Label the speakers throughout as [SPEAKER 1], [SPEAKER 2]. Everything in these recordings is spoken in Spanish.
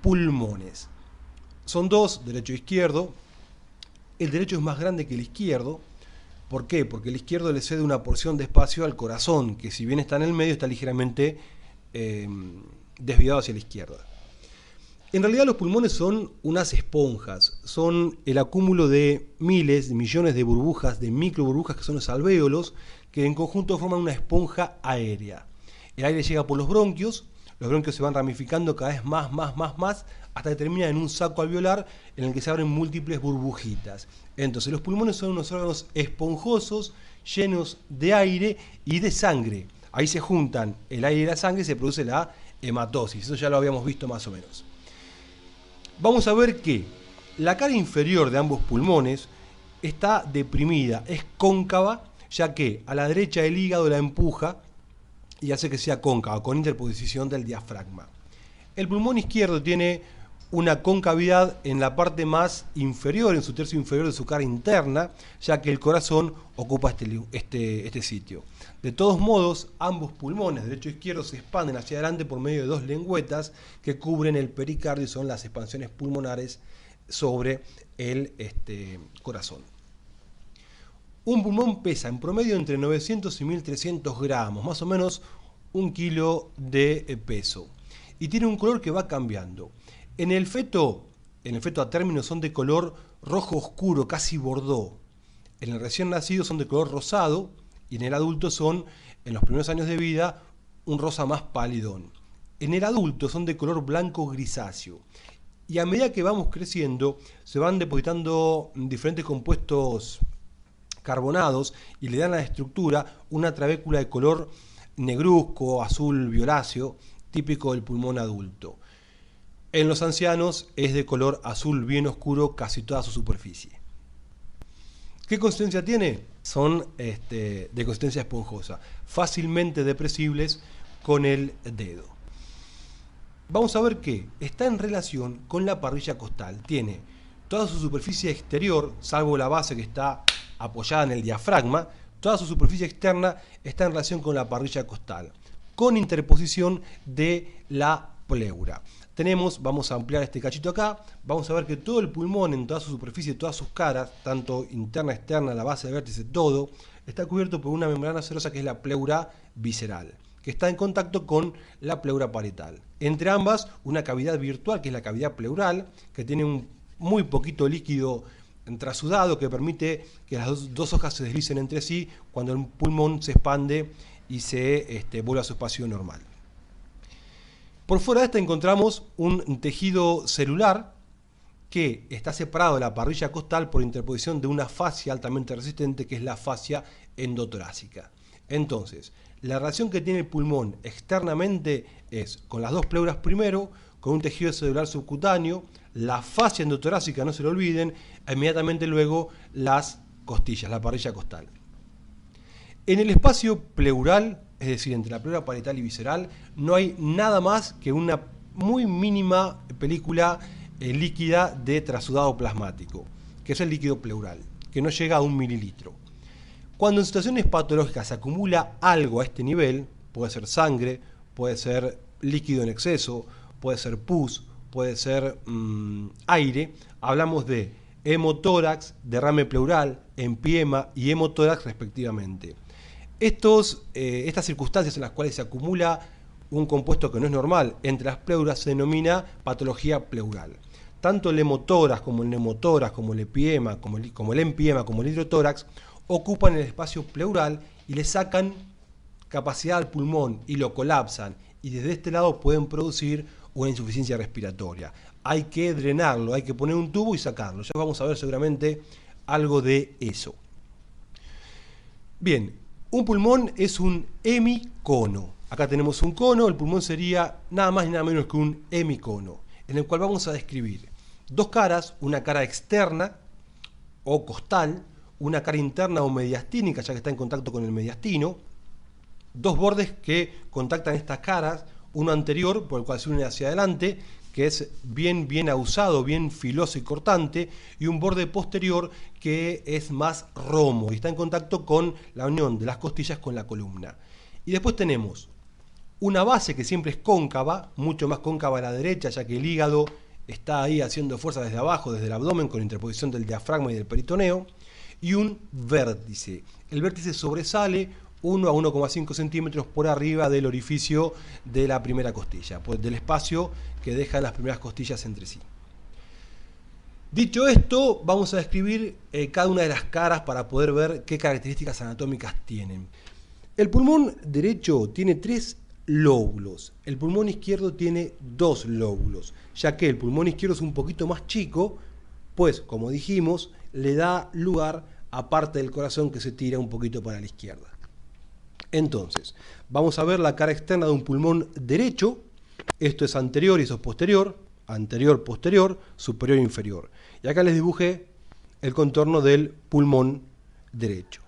[SPEAKER 1] pulmones. Son dos, derecho e izquierdo. El derecho es más grande que el izquierdo. ¿Por qué? Porque el izquierdo le cede una porción de espacio al corazón, que si bien está en el medio, está ligeramente desviado hacia la izquierda. En realidad los pulmones son unas esponjas, son el acúmulo de miles, de millones de burbujas, de microburbujas que son los alvéolos, que en conjunto forman una esponja aérea. El aire llega por los bronquios se van ramificando cada vez más, hasta que termina en un saco alveolar en el que se abren múltiples burbujitas. Entonces los pulmones son unos órganos esponjosos, llenos de aire y de sangre. Ahí se juntan el aire y la sangre y se produce la hematosis. Eso ya lo habíamos visto más o menos. Vamos a ver que la cara inferior de ambos pulmones está deprimida, es cóncava, ya que a la derecha el hígado la empuja y hace que sea cóncava, con interposición del diafragma. El pulmón izquierdo tiene una concavidad en la parte más inferior, en su tercio inferior de su cara interna, ya que el corazón ocupa este sitio. De todos modos, ambos pulmones, derecho e izquierdo, se expanden hacia adelante por medio de dos lengüetas que cubren el pericardio y son las expansiones pulmonares sobre el corazón. Un pulmón pesa en promedio entre 900 y 1300 gramos, más o menos 1 kilo de peso. Y tiene un color que va cambiando. En el feto a término son de color rojo oscuro, casi bordó. En el recién nacido son de color rosado y en el adulto son, en los primeros años de vida, un rosa más pálidón. En el adulto son de color blanco grisáceo. Y a medida que vamos creciendo, se van depositando diferentes compuestos carbonados y le dan a la estructura una trabécula de color negruzco, azul violáceo, típico del pulmón adulto. En los ancianos es de color azul bien oscuro casi toda su superficie. ¿Qué consistencia tiene? Son de consistencia esponjosa, fácilmente depresibles con el dedo. Vamos a ver que está en relación con la parrilla costal. Tiene toda su superficie exterior, salvo la base que está apoyada en el diafragma, toda su superficie externa está en relación con la parrilla costal, con interposición de la pleura. Vamos a ampliar este cachito acá, vamos a ver que todo el pulmón en toda su superficie, todas sus caras, tanto interna, externa, la base, el vértice, todo, está cubierto por una membrana cerosa que es la pleura visceral, que está en contacto con la pleura parietal. Entre ambas, una cavidad virtual, que es la cavidad pleural, que tiene un muy poquito líquido trasudado que permite que las dos hojas se deslicen entre sí cuando el pulmón se expande y se vuelve a su espacio normal. Por fuera de esta encontramos un tejido celular que está separado de la parrilla costal por interposición de una fascia altamente resistente que es la fascia endotorácica. Entonces, la relación que tiene el pulmón externamente es con las dos pleuras primero, con un tejido celular subcutáneo, la fascia endotorácica, no se lo olviden, e inmediatamente luego las costillas, la parrilla costal. En el espacio pleural, es decir, entre la pleura parietal y visceral, no hay nada más que una muy mínima película líquida de trasudado plasmático, que es el líquido pleural, que no llega a 1 mililitro. Cuando en situaciones patológicas se acumula algo a este nivel, puede ser sangre, puede ser líquido en exceso, puede ser pus, puede ser aire, hablamos de hemotórax, derrame pleural, empiema y hemotórax respectivamente. Estas circunstancias en las cuales se acumula un compuesto que no es normal entre las pleuras se denomina patología pleural. Tanto el hemotórax como el neumotórax, como el empiema, como el hidrotórax ocupan el espacio pleural y le sacan capacidad al pulmón y lo colapsan y desde este lado pueden producir una insuficiencia respiratoria. Hay que drenarlo, hay que poner un tubo y sacarlo. Ya vamos a ver seguramente algo de eso. Bien, un pulmón es un hemicono. Acá tenemos un cono, el pulmón sería nada más y nada menos que un hemicono, en el cual vamos a describir dos caras, una cara externa o costal, una cara interna o mediastínica, ya que está en contacto con el mediastino, dos bordes que contactan estas caras, uno anterior, por el cual se une hacia adelante, que es bien ausado, bien filoso y cortante, y un borde posterior que es más romo y está en contacto con la unión de las costillas con la columna. Y después tenemos una base que siempre es cóncava, mucho más cóncava a la derecha, ya que el hígado está ahí haciendo fuerza desde abajo, desde el abdomen, con interposición del diafragma y del peritoneo, y un vértice. El vértice sobresale 1 a 1,5 centímetros por arriba del orificio de la primera costilla, del espacio que dejan las primeras costillas entre sí. Dicho esto, vamos a describir cada una de las caras para poder ver qué características anatómicas tienen. El pulmón derecho tiene 3 lóbulos, el pulmón izquierdo tiene 2 lóbulos, ya que el pulmón izquierdo es un poquito más chico, pues, como dijimos, le da lugar a parte del corazón que se tira un poquito para la izquierda. Entonces, vamos a ver la cara externa de un pulmón derecho. Esto es anterior y eso es posterior, anterior, posterior, superior e inferior. Y acá les dibujé el contorno del pulmón derecho.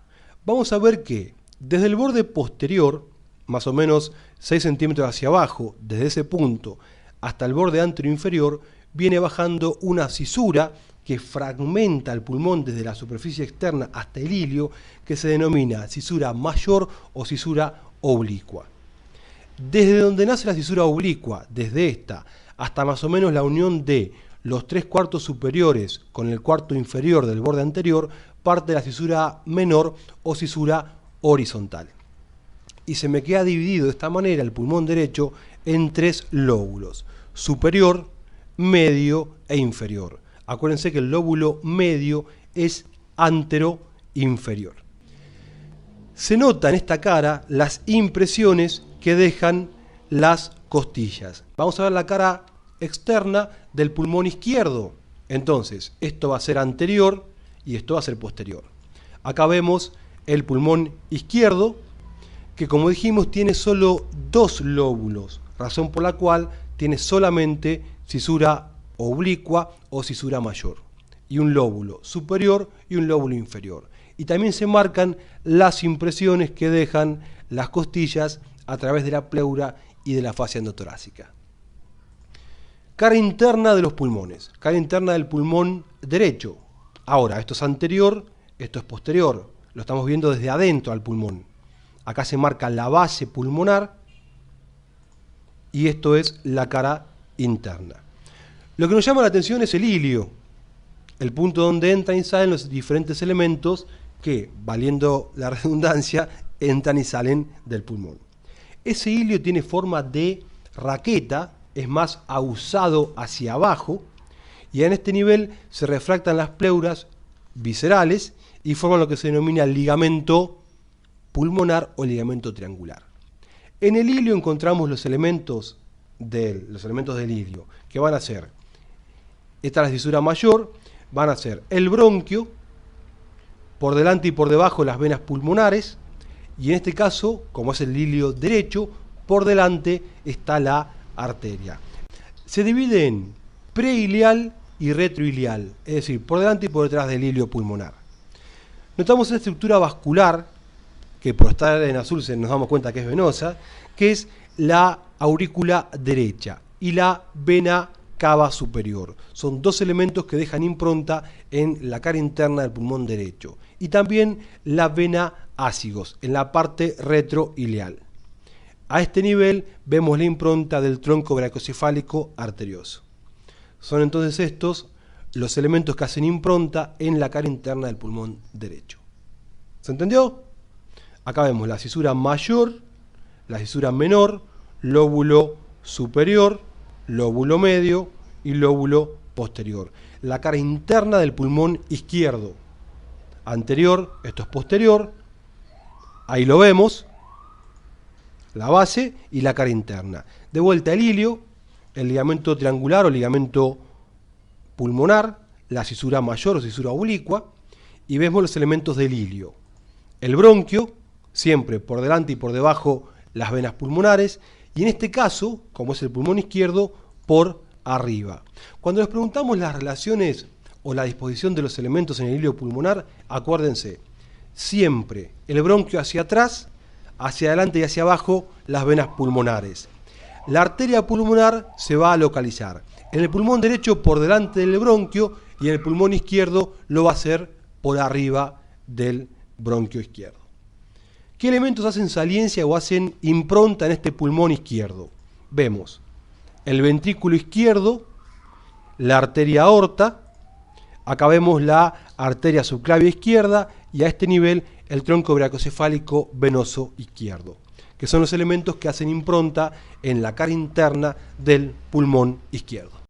[SPEAKER 1] Vamos a ver que desde el borde posterior, más o menos 6 centímetros hacia abajo, desde ese punto hasta el borde anterior inferior, viene bajando una cisura que fragmenta el pulmón desde la superficie externa hasta el ilio, que se denomina cisura mayor o cisura oblicua. Desde donde nace la cisura oblicua, desde esta hasta más o menos la unión de los 3/4 superiores con el cuarto inferior del borde anterior, parte de la cisura menor o cisura horizontal. Y se me queda dividido de esta manera el pulmón derecho en 3 lóbulos: superior, medio e inferior. Acuérdense que el lóbulo medio es antero-inferior. Se nota en esta cara las impresiones que dejan las costillas. Vamos a ver la cara externa del pulmón izquierdo. Entonces, esto va a ser anterior y esto va a ser posterior. Acá vemos el pulmón izquierdo, que como dijimos tiene solo 2 lóbulos, razón por la cual tiene solamente cisura oblicua o cisura mayor, y un lóbulo superior y un lóbulo inferior. Y también se marcan las impresiones que dejan las costillas a través de la pleura y de la fascia endotorácica. Cara interna de los pulmones, cara interna del pulmón derecho. Ahora, esto es anterior, esto es posterior, lo estamos viendo desde adentro al pulmón. Acá se marca la base pulmonar y esto es la cara interna. Lo que nos llama la atención es el ilio, el punto donde entran y salen los diferentes elementos que, valiendo la redundancia, entran y salen del pulmón. Ese ilio tiene forma de raqueta, es más ahusado hacia abajo, y en este nivel se refractan las pleuras viscerales y forman lo que se denomina ligamento pulmonar o ligamento triangular. En el ilio encontramos los elementos del ilio, que van a ser, esta es la cisura mayor, van a ser el bronquio, por delante y por debajo las venas pulmonares, y en este caso, como es el ilio derecho, por delante está la arteria. Se divide en preilial y retroilial, es decir, por delante y por detrás del ilio pulmonar. Notamos una estructura vascular, que por estar en azul nos damos cuenta que es venosa, que es la aurícula derecha y la vena cava superior. Son 2 elementos que dejan impronta en la cara interna del pulmón derecho. Y también la vena ácigos, en la parte retroileal. A este nivel vemos la impronta del tronco brachicefálico arterioso. Son entonces estos los elementos que hacen impronta en la cara interna del pulmón derecho. ¿Se entendió? Acá vemos la cisura mayor, la cisura menor, lóbulo superior, lóbulo medio y lóbulo posterior. La cara interna del pulmón izquierdo. Anterior, esto es posterior, ahí lo vemos, la base y la cara interna. De vuelta el ilio, el ligamento triangular o ligamento pulmonar, la cisura mayor o cisura oblicua, y vemos los elementos del ilio. El bronquio, siempre por delante y por debajo las venas pulmonares, y en este caso, como es el pulmón izquierdo, por arriba. Cuando les preguntamos las relaciones o la disposición de los elementos en el ilio pulmonar, acuérdense, siempre el bronquio hacia atrás, hacia adelante y hacia abajo las venas pulmonares. La arteria pulmonar se va a localizar en el pulmón derecho por delante del bronquio y en el pulmón izquierdo lo va a hacer por arriba del bronquio izquierdo. ¿Qué elementos hacen saliencia o hacen impronta en este pulmón izquierdo? Vemos el ventrículo izquierdo, la arteria aorta, acá vemos la arteria subclavia izquierda y a este nivel el tronco brachicefálico venoso izquierdo, que son los elementos que hacen impronta en la cara interna del pulmón izquierdo.